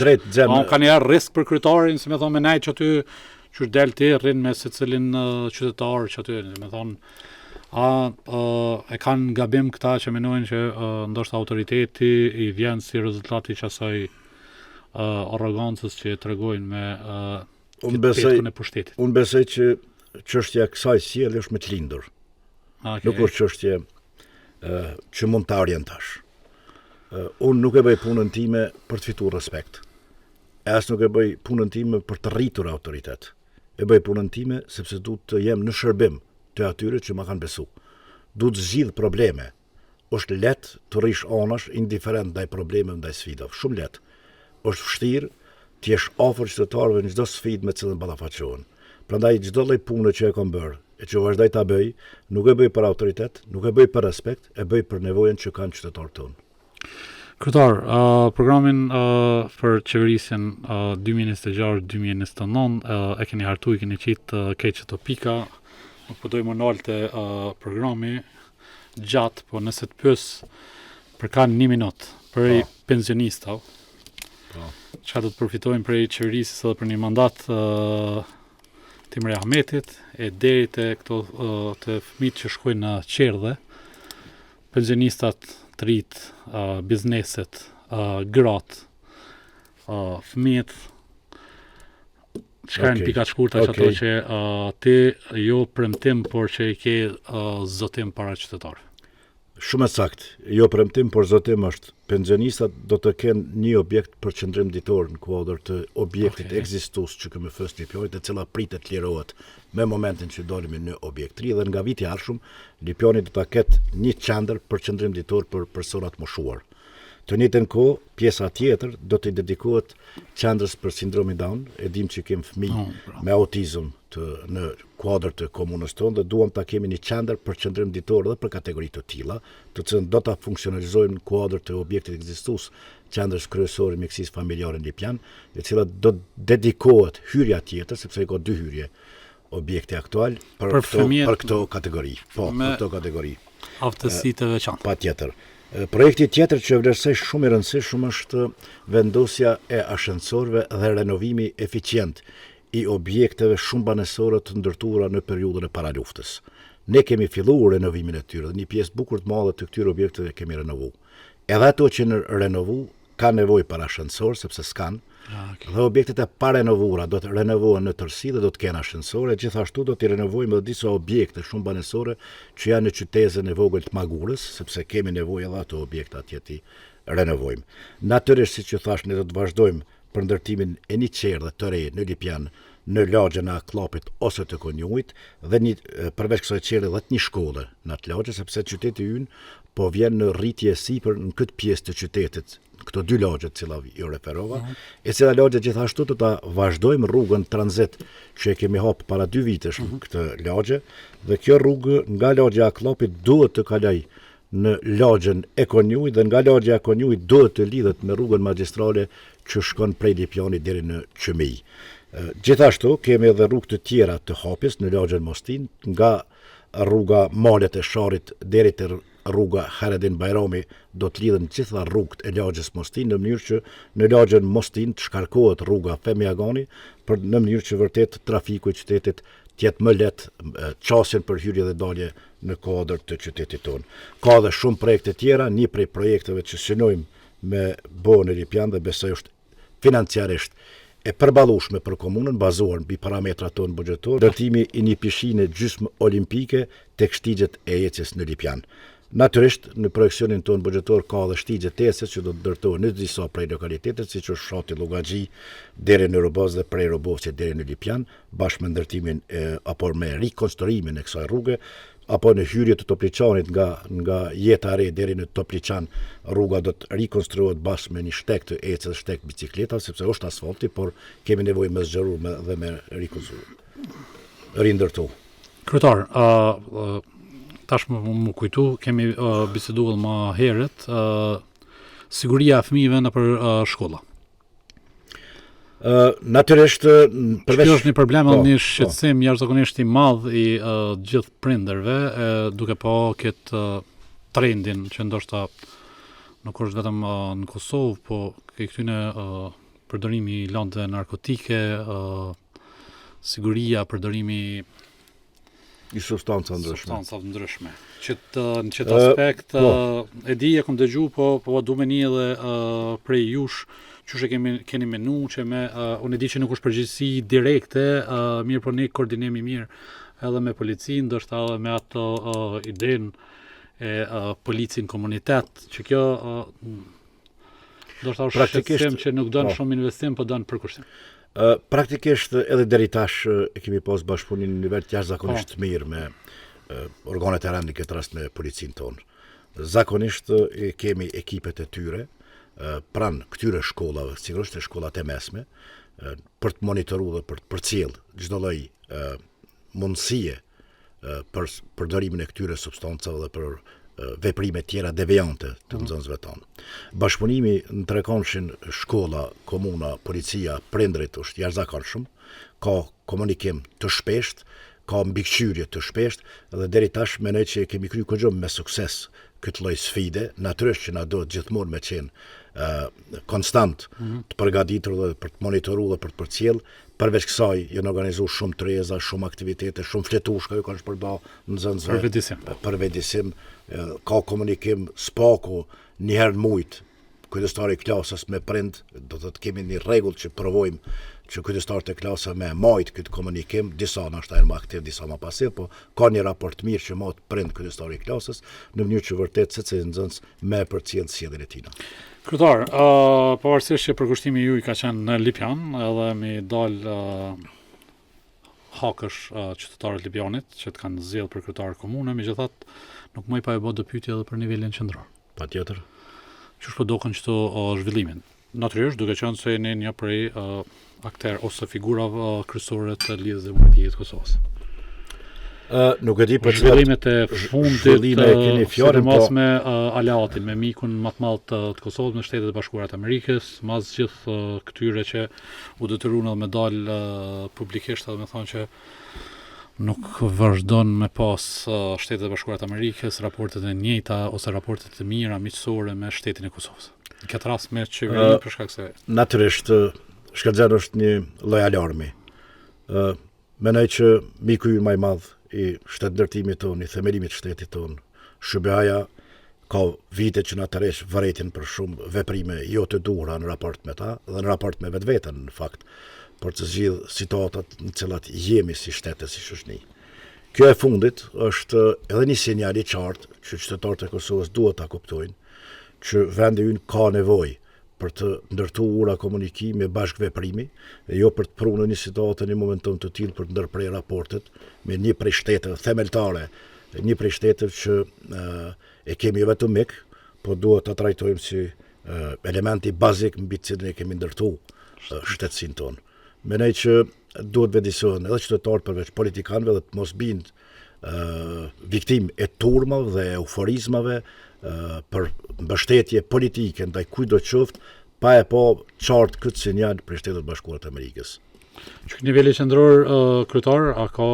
drejt xhem. Ka një risk për kryetarin, se me thonë me nej që aty që del ti rrin me secilin qytetar që aty, me thonë e kanë gabim këta që menojnë që ndoshta autoriteti i vjen si rezultati që asaj arrogancës që tregojnë me petkun e pushtetit. Unë besoj që çështja e kësaj sjellje është me të lindur. Nuk është çështje që mund ta orientosh. Unë nuk e bëj punën time për të fituar respekt. As nuk e bëj punën time për të rritur autoritet. E bëj punën time sepse duhet të jem në shërbim të atyre që ma kanë besu. Duhet zgjidh probleme. Është lehtë të rrish anash indiferent ndaj problemeve, ndaj sfidave. Shumë lehtë. Është vështirë të jesh afër qytetarëve në çdo sfidë me të cilën ballafaqohen. Prandaj çdo lloj pune që e kam bërë, e që vazhdoj ta bëj, nuk e bëj për autoritet, nuk e bëj për respekt, e bëj për nevojën që kanë qytetarët tonë. Kryetar, programin për qeverisjen 2026-2029 e keni hartu, i keni qitë keqë të pika, nuk po dojmë nalte programi gjatë, po nëse të pys për kanë 1 minutë për pensionista, që do të përfitojmë për qeverisjes edhe për një mandat Timri Ahmetit, e deri të këto të fëmijët që shkojnë në qerdhe, pensionistat të rritë, bizneset, gratë, fëmijët, që kanë pika shkurta që ato që ti jo premtim, por që i ke zotim para qytetarë. Shumë e sakt, jo premtim, por zotim është pensionistat do të kenë një objekt për qëndrim ditor në kuadër të objektit ekzistus që këmë fës Lipjanit, e cila pritet lirohet me momentin që dolimi në objekt 3, dhe nga viti arshëm, Lipjani do të ketë një qendër për qëndrim ditor për personat moshuar. Të njëjtën kohë, pjesa tjetër do të dedikohet qendrës për sindromin Down. E dim që kemi fëmijë me autizëm në kuadër të komunës tonë dhe duam ta kemi një qendër për qëndrim ditor dhe për kategori të tilla, të cilën do ta funksionalizojmë në kuadër të objektit ekzistues, qendrës kryesore mjekësisë familjare në Lipjan, e cila do dedikohet hyrja tjetër, sepse ka 2 hyrje objekti aktual për këto kategori. Po, për këto kategori. Aftësi të veçantë. Patjetër. Projekti tjetër që vlerësoj shumë i rëndësishëm është vendosja e ashensorëve dhe renovimi eficient i objekteve shumë banesore të ndërtuara në periudhën e paraluftës. Ne kemi filluar renovimin e tyre dhe një pjesë bukur të madhe të këtyre objekteve kemi renovuar. Edhe ato që në renovu ka nevojë për ashensor sepse s'kan. Dhe objektet e parenovuara do të renovohen në tërësi dhe do të kenë ashensore, gjithashtu do të renovojmë edhe disa objekte shumë banesore që janë në qytetin e vogël të Magurës, sepse kemi nevojë edhe ato objekte atje të renovojmë. Natyrisht, siç ju thash, ne do të vazhdojmë për ndërtimin e një qerdhe të re në Lipjan, në lagjen e Akllapit ose të Konjujit, dhe përveç kësaj qerdhe edhe një shkolle në atë lagje, sepse qyteti ynë po vjen në rritje sipër në këtë pjesë të qytetit, këto 2 lagje të cilat ju referova, e cila lagje gjithashtu do ta vazhdojmë rrugën tranzit që e kemi hapur para 2 vitesh këtë lagje, dhe kjo rrugë nga lagja e Akllapit duhet të kaloj në lagjen e Konjujit dhe nga lagja e Konjujit duhet të lidhet me rrugën magjistrale që shkon prej Lipjanit deri në Qëmij. Gjithashtu kemi edhe rrugë të tjera të hapjes në lagjen Mostin, nga rruga Malet e Sharit deri te rruga Haredin Bajrami do të lidhen gjitha rrugët e lagjes Mostin në mënyrë që në lagjen Mostin të shkarkohet rruga Femiagani në mënyrë që vërtet trafiku i qytetit të jetë më lehtë çasjen për hyrje dhe dalje në kuadër të qytetit tonë. Ka edhe shumë projekte tjera, një prej projekteve që synojmë me BO në Lipjan dhe besoj është financiarisht e përballueshme për komunën, bazuar mbi parametrat tonë buxhetor, ndërtimi i një pishine gjysmë olimpike tek shtigjet e ecjes në Lipjan. Natyrisht, në projekcionin tonë buxhetor ka edhe shtigje të ecjes që do të ndërtohen në disa prej lokalitetet, siç është fshati Llogaxhi deri në Roboz dhe prej Robozit deri në Lipjan, bashkë me ndërtimin apo me rikonstruimin e kësaj rruge, apo në hyrje të Topliçanit nga Jeta e Re deri në Topliçan, rruga do të rikonstruohet bashkë me një shtek të ecjes dhe shtek bicikleta, sepse është asfalti, por kemi nevojë me zgjeruar dhe me rindërtu. Kryetar, tashmë më kujtu, kemi biseduar më herët, siguria e fëmijëve nëpër shkolla. Natyrisht përveç Kjo është një problem një shqetësim jashtëzakonisht i madh i gjithë prindërve, duke këtë trendin që ndoshta nuk është vetëm në Kosovë, po ke këtyne përdorimi i lëndëve narkotike, siguria, përdorimi i substanca ndryshme. Në qëtë aspekt, e di e kom dëgju, po du me një edhe prej jush, që keni menu, që unë e di që nuk është përgjegjësi direkte, mirë po një koordinimi mirë edhe me policinë, ndoshta edhe me ato idenë e policin komunitet, që kjo ndoshta është shqetësim që nuk donë shumë investim, po donë përkushtim. Praktikisht edhe deri tash e kemi pas bashkëpunim në nivel jashtëzakonisht të mirë me organet e rëndë, në këtë rast me policinë tonë. Zakonisht kemi ekipet e tyre pranë këtyre shkollave, sigurisht e shkollat e mesme, për të monitoruar dhe për të përcjellë çdo lloj mundësie për përdorimin e këtyre substancave dhe për veprime tjera devijante të nxënësve tonë. Bashkëpunimi në trekondshin shkolla, komuna, policia, prindrit është jashtëzakonshëm, ka komunikim të shpeshtë, ka mbikëqyrje të shpeshtë dhe deri tash mendoj që kemi kryer kogjo me sukses këtë lloj sfide, natyrisht që na duhet gjithmonë me qenë konstant të përgatitur dhe për të monitoruar dhe për të përcjellë. Përveç kësaj janë organizuar shumë treza, shumë aktivitete, shumë fletushka ju kanë shpërndarë nxënësve për vedisim, ka komunikim spaku një herë në muaj kujdestari i klasës me prind, do të kemi një rregull që provojmë që kujdestarët e klasës me majt këtë komunikim, disa nështë ajnë më aktiv, disa më pasiv, po ka një raport mirë që matë prind kujdestari i klasës, në mënyrë që vërtet se nxënës me përcjellë sjelljen e tina. Kryetar, pavarësisht që përkushtimi ju i ka qenë në Lipjan, edhe mi dal hakësh qytetarët Lipjanit, që të kanë zgjedhur për kryetar komune, megjithatë nuk më i pa e bë pyetje edhe për nivelin qendror. Patjetër. Çu po dokën këto zhvillimin. Natyrisht duke qenë se jeni një prej akter ose figurave kryesore të lidhjes demokratike të Kosovës. Nuk e di për zhvillimet e fundit, sidomos me aleatin, me mikun më të madh të Kosovës me Shtetet e Bashkuara të Amerikës, mas gjithë këtyre që u detyruan edhe me dal publikisht edhe me thonë që nuk vazhdon me pas Shtetet e Bashkuara të Amerikës raportet e njëjta ose raportet të mira miqësore me Shtetin e Kosovës. Në këtë rast me qeverinë për shkak se natyrisht shkallëzimi është një lloj alarmi. Mendoj që miku i më i madh i shtetëndërtimit tonë, i themelimit të shtetit tonë, SBA-ja ka vite që na tërheq vërejtjen për shumë veprime jo të duhura në raport me ta dhe në raport me vetveten në fakt, për të zgjidhur situatat në të cilat jemi si shtet e si shoqëri. Kjo e fundit është edhe një sinjal i qartë që qytetarët e Kosovës duhet ta kuptojnë që vendi ynë ka nevojë për të ndërtuar komunikime bashkëveprimi dhe jo për të prunë një situatë në momentin të tillë për të ndërprer raportet me një prej shteteve themeltare, një prej shteteve që e kemi vetëm mik, po duhet ta trajtojmë si elementi bazik mbi të cilin e kemi ndërtuar shtetësinë tonë. Mendoj që duhet vëdësohen edhe qytetarët përveç politikanëve dhe të mos binë viktimë e turmave dhe euforizmave për mbështetje politike ndaj kujdo qoftë, pa e pa qartë këtë sinjal për Shtetet Bashkuara të Amerikës. Që niveli qendror kryetar, a ka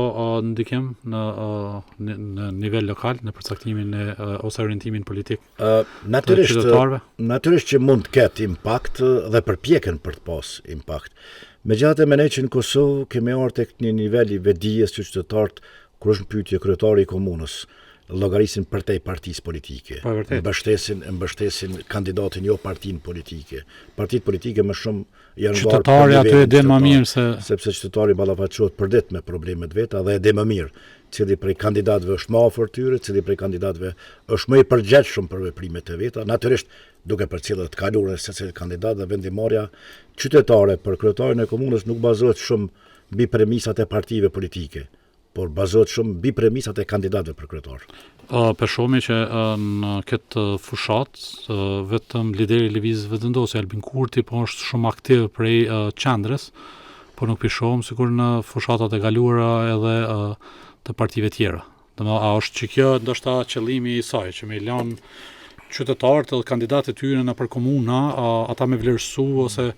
ndikim në nivel lokal në përcaktimin ose orientimin politik të qytetarëve? Natyrisht që mund të ketë impakt dhe përpjekën për të pas impakt. Megjithatë mendoj që në Kosovë kemi ardhur tek një nivel i vedijes që qytetarët kur është në pyetje kryetari i komunës llogarisin për te partisë politike. Mbështesin kandidatin jo partinë politike. Partitë politike më shumë janë varur qytetari aty e din më mirë sepse qytetari ballafaqohet përdit me problemet veta dhe e di më mirë cili prej kandidatëve është më afër tyre, cili prej kandidatëve është më i përgjegjshëm për veprimet e veta. Natyrisht duke përcjellur të kaluarën e secili kandidat dhe vendimarrja qytetare për kryetarin e komunës nuk bazohet shumë mbi premisat e partive politike, por bazohet shumë mbi premisat e kandidatëve për kryetar. Peshomi që në këtë fushat vetëm lideri i lëvizjes vetëndosje Albin Kurti po është shumë aktiv prej qendrës, por nuk pishohem sikur në fushatat e kaluara edhe të partive tjera. Domethënë a është që kjo ndoshta qëllimi i saj që me lën qytetarët dhe kandidatët e tyre nëpër komuna ata me vlerësu ose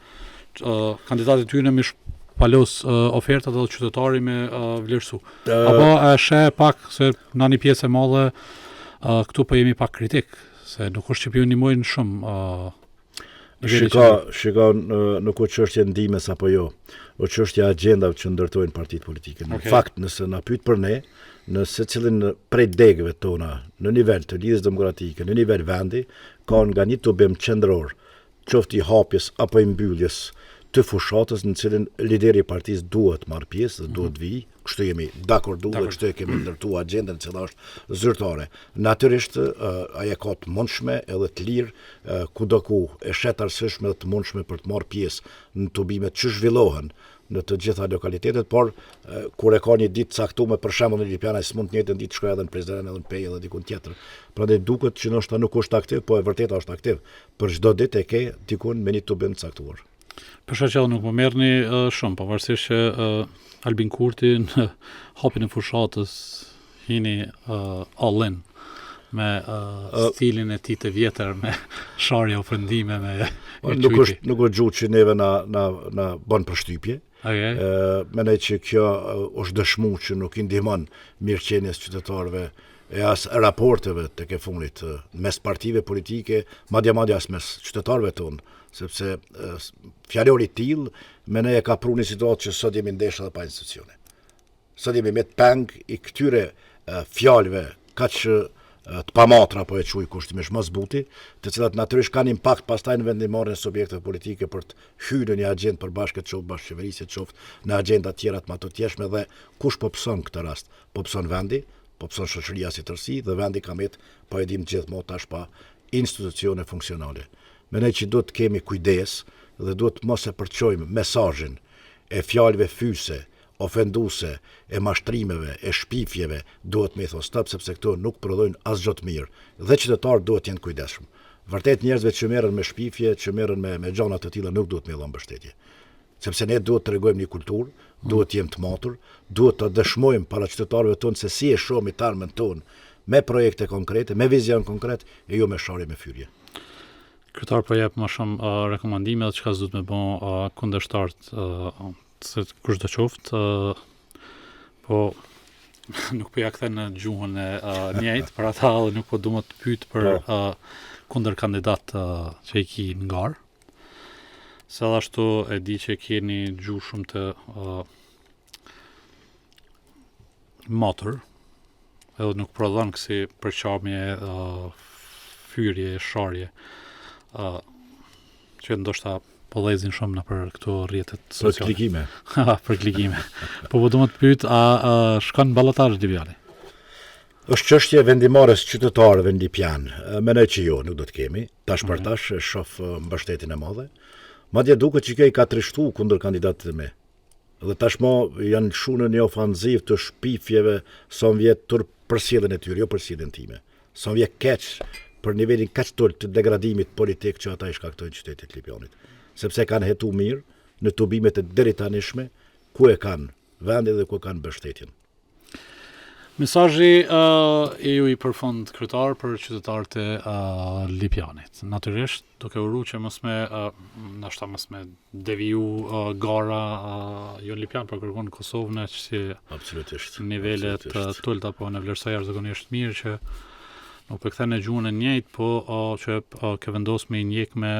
kandidatit tyre me palos ofertat edhe qytetari me vlerësu. Apo e she pak se në një pjesë e madhe këtu po jemi pak kritik, se nuk është që pjo ndihmojnë shumë Shika, nuk o çështje ndihmës apo jo, o çështje agjendave që ndërtojnë partitë politike. Në fakt, nëse na pyet për ne, në secilin prej degëve tona, në nivel të lidhjes demokratike, në nivel vendi, ka nga një tubim qendror, qoftë i hapjes apo i mbylljes të fushatës në cilin lideri i partisë duhet marrë pjesë dhe duhet vi, kështu jemi dakorduar, kështu e kemi ndërtuar agjendën e cila është zyrtare. Natyrisht ajo ka të mundshme edhe të lirë kudo ku e shet arsyeshme dhe të mundshme për të marrë pjesë në tubimet që zhvillohen në të gjitha lokalitetet, por kur e ka një ditë caktuar, për shembull në Lipjana, s'mund të njëjtën ditë shkojë edhe në Prizren, edhe në Pejë, edhe diku tjetër. Prandaj duket që ndoshta nuk është aktiv, po e vërtetë është aktiv. Për çdo ditë e ke dikun me një tubim të caktuar. Për shkak nuk më merrni shumë, pavarësisht që Albin Kurti në hapjen e fushatës hini all in me stilin e tij të vjetër, me sharje ofrendime, me nuk është gjuhë që neve na bën përshtypje. Mendoj që kjo është dëshmu që nuk i ndihmon mirëqenies qytetarëve e as raporteve tek e fundit mes partive politike, madje as mes qytetarëve tonë, sepse fjalori i tillë mendoj e ka pru një situatë që sot jemi ndesh edhe pa institucione. Sot jemi me peng i këtyre fjalëve kaq të pamatra, po e quaj kushtimisht mos zbuti, të cilat natyrisht kanë impakt pastaj në vendimarrjen e subjekteve politike për të hyrë në një agjendë përbashkët, qoftë bashkëqeverisje, qoftë në agjenda tjera të matutjeshme, dhe kush po pson këtë rast? Po pson vendi, po pson shoqëria si tërësi, dhe vendi ka met, po e dim gjithmonë tash pa institucione funksionale. Mendoj që duhet të kemi kujdes dhe duhet mos e përçojmë mesazhin e fjalëve fyse, ofenduese, e mashtrimeve, e shpifjeve, duhet me i thon stop, sepse këto nuk prodhojnë asgjë të mirë. Dhe qytetarët duhet të jenë kujdesshëm. Vërtet njerëzve që merren me shpifje, që merren me gjëra të tilla nuk duhet me dhënë mbështetje. Sepse ne duhet të tregojmë një kulturë, duhet të jemi të matur, duhet të dëshmojmë para qytetarëve tonë se si e shohim armën tonë me projekte konkrete, me vizion konkret e jo me sharje me fyrje. Kryetar po jep më shumë rekomandime dhe çka s'duhet me bë kundërshtar se kushdo qoftë, po nuk po ja kthen në gjuhën e njëjtë për ata dhe nuk po duhet të pyet për kundër kandidat që i ki ngar. Se ashtu e di që keni gjuhë shumë të matur, edhe nuk prodhon kësi përqarmje, fyrje, sharje, që ndoshta po lezin shumë në për këto rrjetet sociale. Për klikime. Për klikime. Po du të pyet, a shkon ballotazh Lipjani? Është çështje vendimarrës qytetarëve në Lipjan. Mendoj që jo, nuk do të kemi. Tash për tash shoh mbështetjen e madhe. Madje duket që kjo i ka trishtuar kundër kandidatëve me. Dhe tashmë janë lëshuar në një ofanzivë të shpifjeve sa vjet tur përsjelljen e tyre, jo përsjelljen time. Sa vjet keq për nivelin kaq të degradimit politik që ata i shkaktojnë qytetit Lipjanit. Sepse kanë hetu mirë në tubimet e deritanishme, ku e kanë vendi dhe ku e kanë mbështetjen. Mesazhi e ju i përfund kryetar për qytetarët e Lipjanit. Natyrisht, duke uru që mos me deviju gara jo në Lipjan, për kërkon në Kosovë në që absolutisht nivelet tulta, po në vlerësoj jashtëzakonisht mirë që nuk përkthen në gjuhën e njëjtë, po që ke vendos me injek me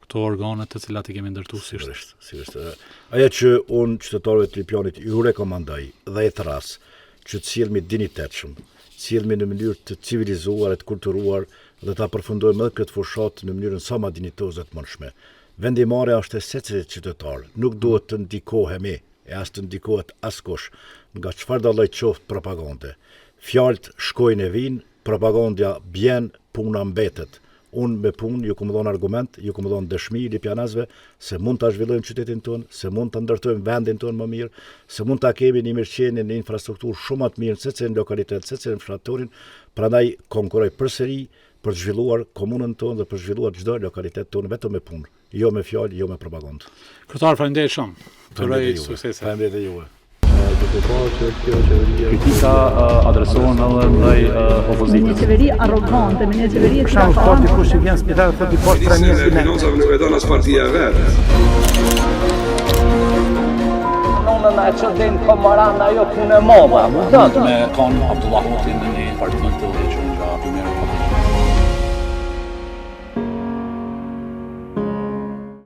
këto organet të cilat i kemi ndërtuar sigurisht. Ajo që unë qytetarëve të Lipjanit ju rekomandoj dhe e thras që të sjellmi dinitetshëm, sjellmi në mënyrë të civilizuar, të kulturuar dhe ta përfundojmë edhe këtë fushat në mënyrën sa më dinitoze të mundshme. Vendimarrja është e secilit qytetar, nuk duhet të ndikohemi e as të ndikohet askush nga çfarëdo lloj qoftë propagande. Fjalët shkojnë e vinë, propaganda bjen, puna mbetet. Unë me punë ju kom dhënë argument, ju kom dhënë dëshmi lipjanasve se mund ta zhvillojmë qytetin tonë, se mund ta ndërtojmë vendin tonë më mirë, se mund ta kemi një mirëqenie në infrastrukturë shumë më të mirë secilin lokalitet, secilin fshatëtorin, prandaj konkurroj përsëri për të zhvilluar komunën tonë dhe për të zhvilluar çdo lokalitet tonë vetëm me punë, jo me fjalë, jo me propagandë. Kryetar, faleminderit shumë. Të uroj suksese. Faleminderit juve. Kritika adresohen edhe ndaj Me një opozitës. qeveri arrogante, me një qeveri e Për cila shembull, ka thot anë dikush që vjen në spital thotë i poshtë 3 Ministri mjesë e ne. Financave nuk e don as partia e vet. Nonën e që din Komaran ajo punë e mova, më dëtë. Me kanë Abdullah Hotin në një parti të leqën nga 2000